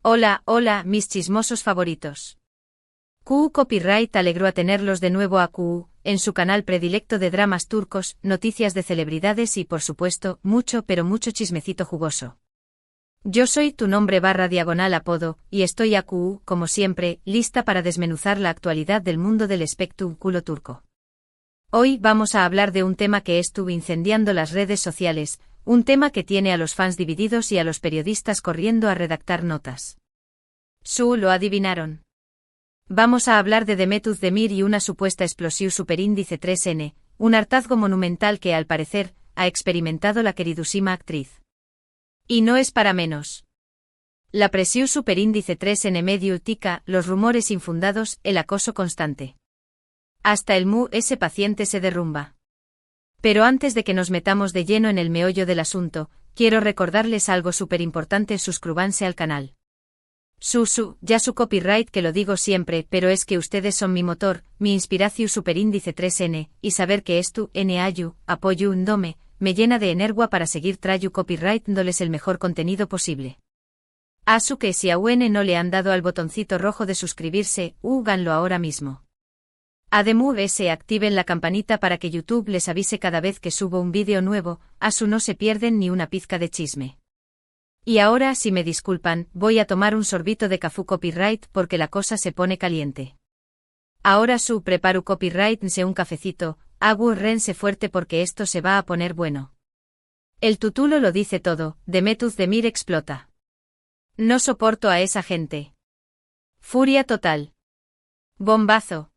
Hola, hola, mis chismosos favoritos. QU Copyright alegró a tenerlos de nuevo a QU, en su canal predilecto de dramas turcos, noticias de celebridades y por supuesto, mucho pero mucho chismecito jugoso. Yo soy tu nombre / apodo, y estoy a QU, como siempre, lista para desmenuzar la actualidad del mundo del espectáculo turco. Hoy vamos a hablar de un tema que estuvo incendiando las redes sociales, un tema que tiene a los fans divididos y a los periodistas corriendo a redactar notas. Lo adivinaron. Vamos a hablar de Demet Özdemir y una supuesta explosión superíndice 3N, un hartazgo monumental que al parecer, ha experimentado la queridísima actriz. Y no es para menos. La presión superíndice 3N medio tica, los rumores infundados, el acoso constante. Hasta ese paciente se derrumba. Pero antes de que nos metamos de lleno en el meollo del asunto, quiero recordarles algo súper importante: suscríbanse al canal. Ya su copyright, que lo digo siempre, pero es que ustedes son mi motor, mi inspiración superíndice 3N, y saber que esto, apoyo un dome, me llena de energía para seguir trayu copyright dándoles el mejor contenido posible. Que si aún no le han dado al botoncito rojo de suscribirse, háganlo ahora mismo. Además, activen la campanita para que YouTube les avise cada vez que subo un vídeo nuevo, no se pierden ni una pizca de chisme. Y ahora, si me disculpan, voy a tomar un sorbito de café copyright porque la cosa se pone caliente. Ahora preparo copyright un cafecito, rense fuerte porque esto se va a poner bueno. El título lo dice todo: Demet Özdemir explota. No soporto a esa gente. Furia total. Bombazo.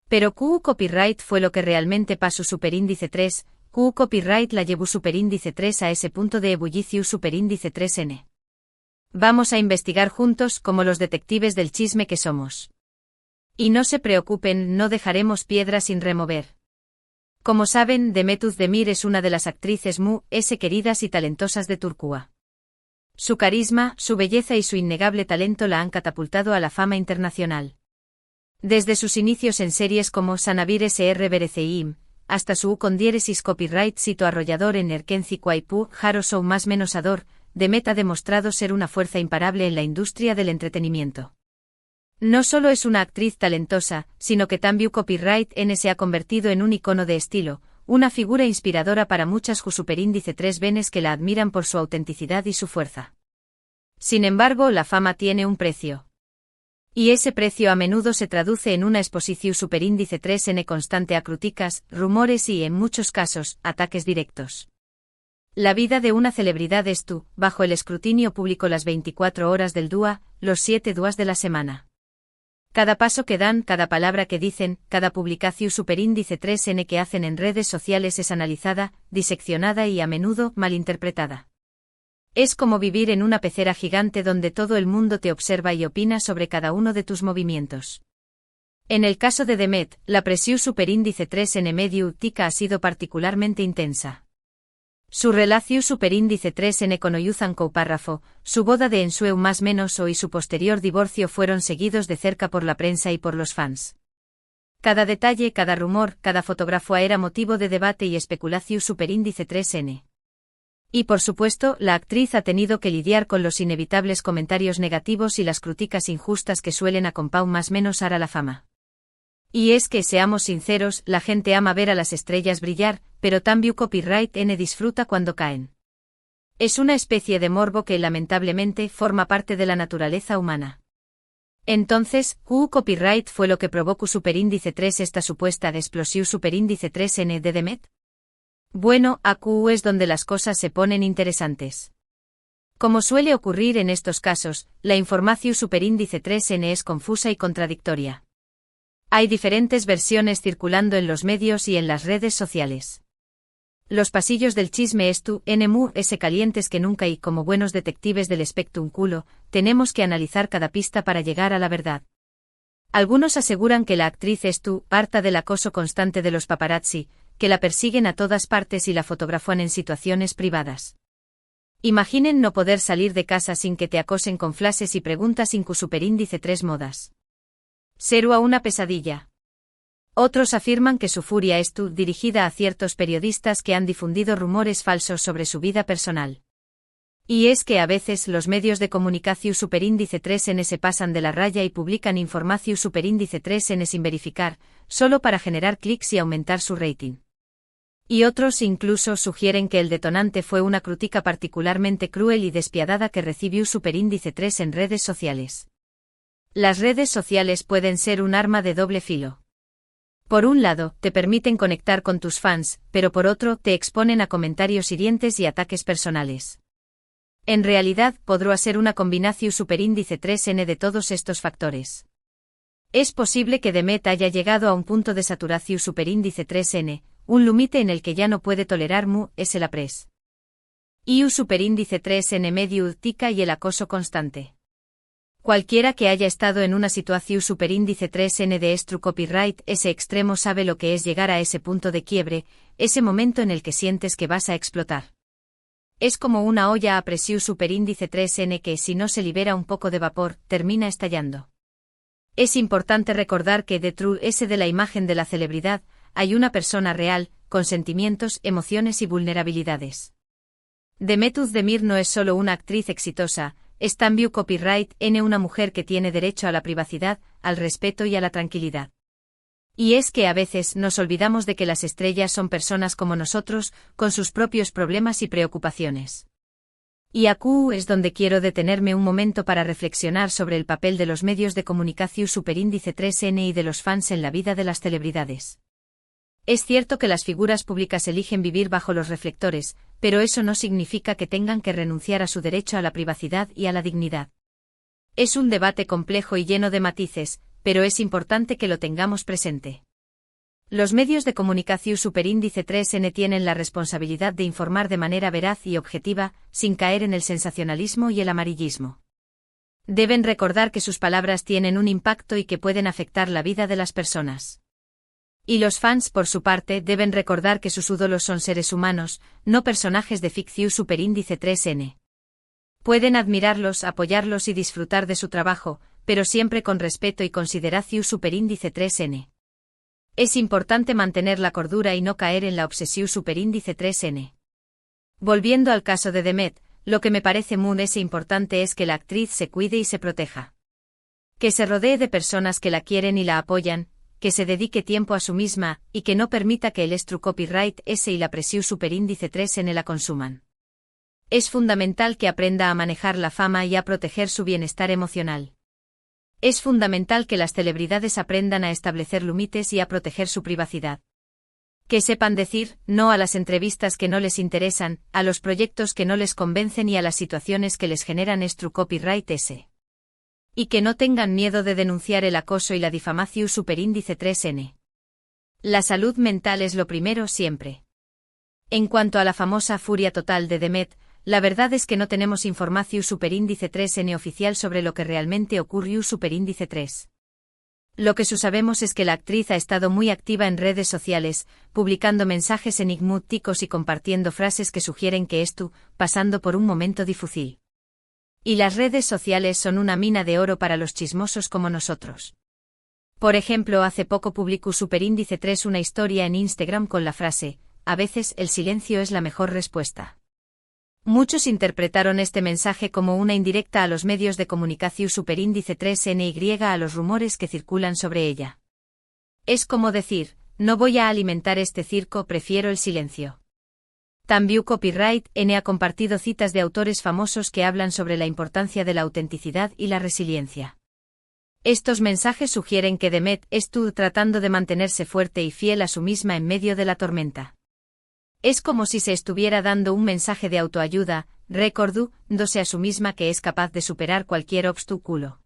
Pero QU Copyright fue lo que realmente pasó superíndice 3, QU Copyright la llevó superíndice 3 a ese punto de ebullicio superíndice 3N. Vamos a investigar juntos como los detectives del chisme que somos. Y no se preocupen, no dejaremos piedra sin remover. Como saben, Demet Özdemir es una de las actrices queridas y talentosas de Turquía. Su carisma, su belleza y su innegable talento la han catapultado a la fama internacional. Desde sus inicios en series como Sanabir Sr. Bereceğim, hasta su con diéresis copyright sito arrollador en Erkenci Quaypu, Jaro Show más menosador, Demet ha demostrado ser una fuerza imparable en la industria del entretenimiento. No solo es una actriz talentosa, sino que también copyright se ha convertido en un icono de estilo, una figura inspiradora para muchas superíndice 3 venes que la admiran por su autenticidad y su fuerza. Sin embargo, la fama tiene un precio. Y ese precio a menudo se traduce en una exposición superíndice 3N constante a críticas, rumores y, en muchos casos, ataques directos. La vida de una celebridad bajo el escrutinio público las 24 horas del día, los 7 días de la semana. Cada paso que dan, cada palabra que dicen, cada publicación superíndice 3N que hacen en redes sociales es analizada, diseccionada y a menudo malinterpretada. Es como vivir en una pecera gigante donde todo el mundo te observa y opina sobre cada uno de tus movimientos. En el caso de Demet, la presión superíndice 3N medio tica ha sido particularmente intensa. Su relación superíndice 3N con Oyuzhan Koupárrafo, su boda de ensueu más menos y su posterior divorcio fueron seguidos de cerca por la prensa y por los fans. Cada detalle, cada rumor, cada fotógrafo era motivo de debate y especulación superíndice 3N. Y por supuesto, la actriz ha tenido que lidiar con los inevitables comentarios negativos y las críticas injustas que suelen acompañar más menos a la fama. Y es que, seamos sinceros, la gente ama ver a las estrellas brillar, pero también copyright disfruta cuando caen. Es una especie de morbo que lamentablemente forma parte de la naturaleza humana. Entonces, QU Copyright fue lo que provocó superíndice 3 esta supuesta explosión superíndice 3N de Demet. Bueno, a QU es donde las cosas se ponen interesantes. Como suele ocurrir en estos casos, la información superíndice 3N es confusa y contradictoria. Hay diferentes versiones circulando en los medios y en las redes sociales. Los pasillos del chisme calientes que nunca y como buenos detectives del espectáculo, tenemos que analizar cada pista para llegar a la verdad. Algunos aseguran que la actriz harta del acoso constante de los paparazzi, que la persiguen a todas partes y la fotografan en situaciones privadas. Imaginen no poder salir de casa sin que te acosen con flashes y preguntas superíndice 3 modas. Será una pesadilla. Otros afirman que su furia es dirigida a ciertos periodistas que han difundido rumores falsos sobre su vida personal. Y es que a veces los medios de comunicación superíndice 3N se pasan de la raya y publican información superíndice 3N sin verificar, solo para generar clics y aumentar su rating. Y otros incluso sugieren que el detonante fue una crítica particularmente cruel y despiadada que recibió superíndice 3 en redes sociales. Las redes sociales pueden ser un arma de doble filo. Por un lado, te permiten conectar con tus fans, pero por otro, te exponen a comentarios hirientes y ataques personales. En realidad, podrá ser una combinación superíndice 3N de todos estos factores. Es posible que Demet haya llegado a un punto de saturación superíndice 3N, un límite en el que ya no puede tolerar la press. Y superíndice 3N medio tica y el acoso constante. Cualquiera que haya estado en una situación superíndice 3N de true copyright, ese extremo sabe lo que es llegar a ese punto de quiebre, ese momento en el que sientes que vas a explotar. Es como una olla a presión superíndice 3N que si no se libera un poco de vapor, termina estallando. Es importante recordar que detrás de la imagen de la celebridad, hay una persona real, con sentimientos, emociones y vulnerabilidades. Demet Özdemir no es solo una actriz exitosa, es también copyright una mujer que tiene derecho a la privacidad, al respeto y a la tranquilidad. Y es que a veces nos olvidamos de que las estrellas son personas como nosotros, con sus propios problemas y preocupaciones. Y aquí es donde quiero detenerme un momento para reflexionar sobre el papel de los medios de comunicación superíndice 3N y de los fans en la vida de las celebridades. Es cierto que las figuras públicas eligen vivir bajo los reflectores, pero eso no significa que tengan que renunciar a su derecho a la privacidad y a la dignidad. Es un debate complejo y lleno de matices, pero es importante que lo tengamos presente. Los medios de comunicación superíndice 3N tienen la responsabilidad de informar de manera veraz y objetiva, sin caer en el sensacionalismo y el amarillismo. Deben recordar que sus palabras tienen un impacto y que pueden afectar la vida de las personas. Y los fans, por su parte, deben recordar que sus ídolos son seres humanos, no personajes de ficción superíndice 3N. Pueden admirarlos, apoyarlos y disfrutar de su trabajo, pero siempre con respeto y consideración superíndice 3N. Es importante mantener la cordura y no caer en la obsesión superíndice 3N. Volviendo al caso de Demet, lo que me parece muy importante es que la actriz se cuide y se proteja. Que se rodee de personas que la quieren y la apoyan, que se dedique tiempo a sí misma, y que no permita que el true copyright y la presión superíndice 3N la consuman. Es fundamental que aprenda a manejar la fama y a proteger su bienestar emocional. Es fundamental que las celebridades aprendan a establecer límites y a proteger su privacidad. Que sepan decir no a las entrevistas que no les interesan, a los proyectos que no les convencen y a las situaciones que les generan true copyright Y que no tengan miedo de denunciar el acoso y la difamación superíndice 3N. La salud mental es lo primero siempre. En cuanto a la famosa furia total de Demet, la verdad es que no tenemos información superíndice 3N oficial sobre lo que realmente ocurrió superíndice 3. Lo que sabemos es que la actriz ha estado muy activa en redes sociales, publicando mensajes enigmáticos y compartiendo frases que sugieren que pasando por un momento difícil. Y las redes sociales son una mina de oro para los chismosos como nosotros. Por ejemplo, hace poco publicó superíndice 3 una historia en Instagram con la frase, a veces el silencio es la mejor respuesta. Muchos interpretaron este mensaje como una indirecta a los medios de comunicación superíndice 3N y a los rumores que circulan sobre ella. Es como decir, no voy a alimentar este circo, prefiero el silencio. También Copyright N ha compartido citas de autores famosos que hablan sobre la importancia de la autenticidad y la resiliencia. Estos mensajes sugieren que Demet estuvo tratando de mantenerse fuerte y fiel a sí misma en medio de la tormenta. Es como si se estuviera dando un mensaje de autoayuda, recordándose a sí misma que es capaz de superar cualquier obstáculo.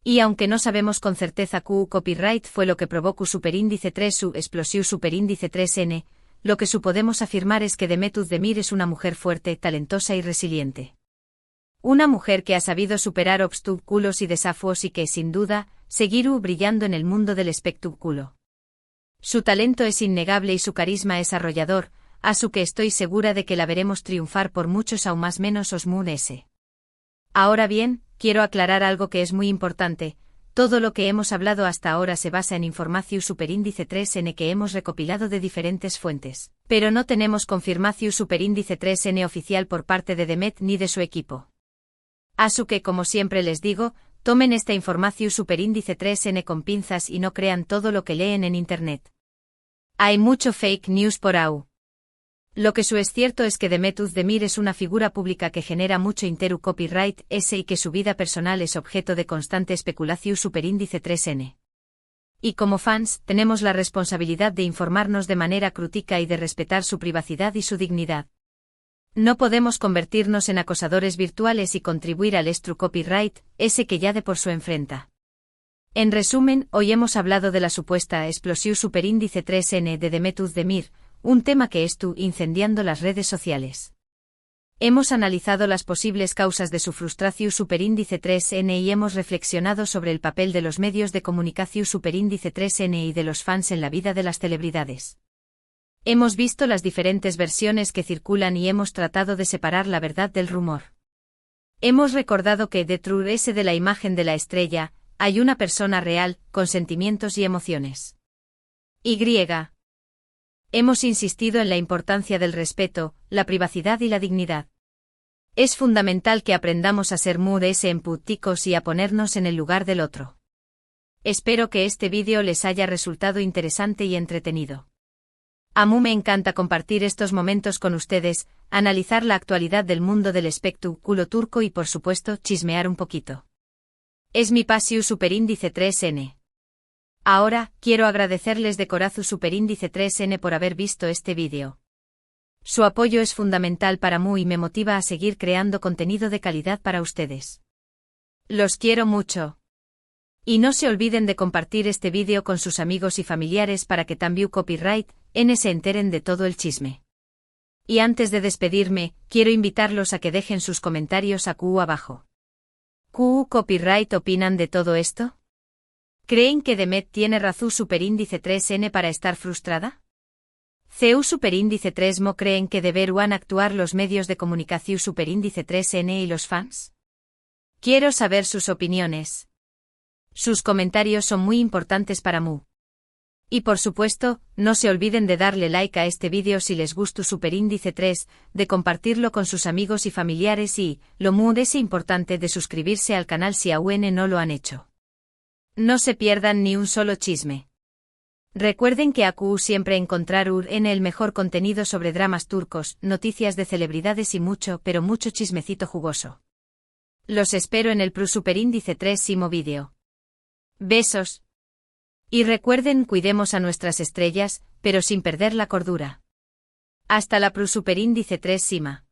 Y aunque no sabemos con certeza que copyright fue lo que provocó superíndice 3 su explosión superíndice 3N, lo que podemos afirmar es que Demet Özdemir es una mujer fuerte, talentosa y resiliente. Una mujer que ha sabido superar obstáculos y desafíos y que, sin duda, seguirá brillando en el mundo del espectáculo. Su talento es innegable y su carisma es arrollador, a su que estoy segura de que la veremos triunfar por muchos aún más menos Osmun S. Ahora bien, quiero aclarar algo que es muy importante, Todo lo que hemos hablado hasta ahora se basa en información superíndice 3N que hemos recopilado de diferentes fuentes, pero no tenemos confirmación superíndice 3N oficial por parte de Demet ni de su equipo. Así que, como siempre les digo, tomen esta información superíndice 3N con pinzas y no crean todo lo que leen en Internet. Hay mucho fake news por ahí. Lo que es cierto es que Demet Özdemir es una figura pública que genera mucho interu copyright y que su vida personal es objeto de constante especulación superíndice 3N. Y como fans, tenemos la responsabilidad de informarnos de manera crítica y de respetar su privacidad y su dignidad. No podemos convertirnos en acosadores virtuales y contribuir al estru copyright, ese que ya de por su enfrenta. En resumen, hoy hemos hablado de la supuesta explosión superíndice 3N de Demet Özdemir, un tema que estuvo incendiando las redes sociales. Hemos analizado las posibles causas de su frustración superíndice 3N y hemos reflexionado sobre el papel de los medios de comunicación superíndice 3N y de los fans en la vida de las celebridades. Hemos visto las diferentes versiones que circulan y hemos tratado de separar la verdad del rumor. Hemos recordado que detrás de la imagen de la estrella, hay una persona real, con sentimientos y emociones. Hemos insistido en la importancia del respeto, la privacidad y la dignidad. Es fundamental que aprendamos a ser empatíticos y a ponernos en el lugar del otro. Espero que este vídeo les haya resultado interesante y entretenido. A mí me encanta compartir estos momentos con ustedes, analizar la actualidad del mundo del espectáculo turco y por supuesto chismear un poquito. Es mi pasión superíndice 3N. Ahora, quiero agradecerles de corazón superíndice 3N por haber visto este vídeo. Su apoyo es fundamental para mí y me motiva a seguir creando contenido de calidad para ustedes. Los quiero mucho. Y no se olviden de compartir este vídeo con sus amigos y familiares para que también copyright se enteren de todo el chisme. Y antes de despedirme, quiero invitarlos a que dejen sus comentarios abajo. ¿Qué copyright opinan de todo esto? ¿Creen que Demet tiene razón superíndice 3N para estar frustrada? ¿CEU superíndice 3Mo creen que deberán actuar los medios de comunicación superíndice 3N y los fans? Quiero saber sus opiniones. Sus comentarios son muy importantes para mí. Y por supuesto, no se olviden de darle like a este vídeo si les gustó superíndice 3, de compartirlo con sus amigos y familiares y, lo muy importante, de suscribirse al canal si aún no lo han hecho. No se pierdan ni un solo chisme. Recuerden que aquí siempre encontrarán el mejor contenido sobre dramas turcos, noticias de celebridades y mucho, pero mucho chismecito jugoso. Los espero en el superíndice 3º vídeo. Besos. Y recuerden, cuidemos a nuestras estrellas, pero sin perder la cordura. Hasta la superíndice 3 Sima.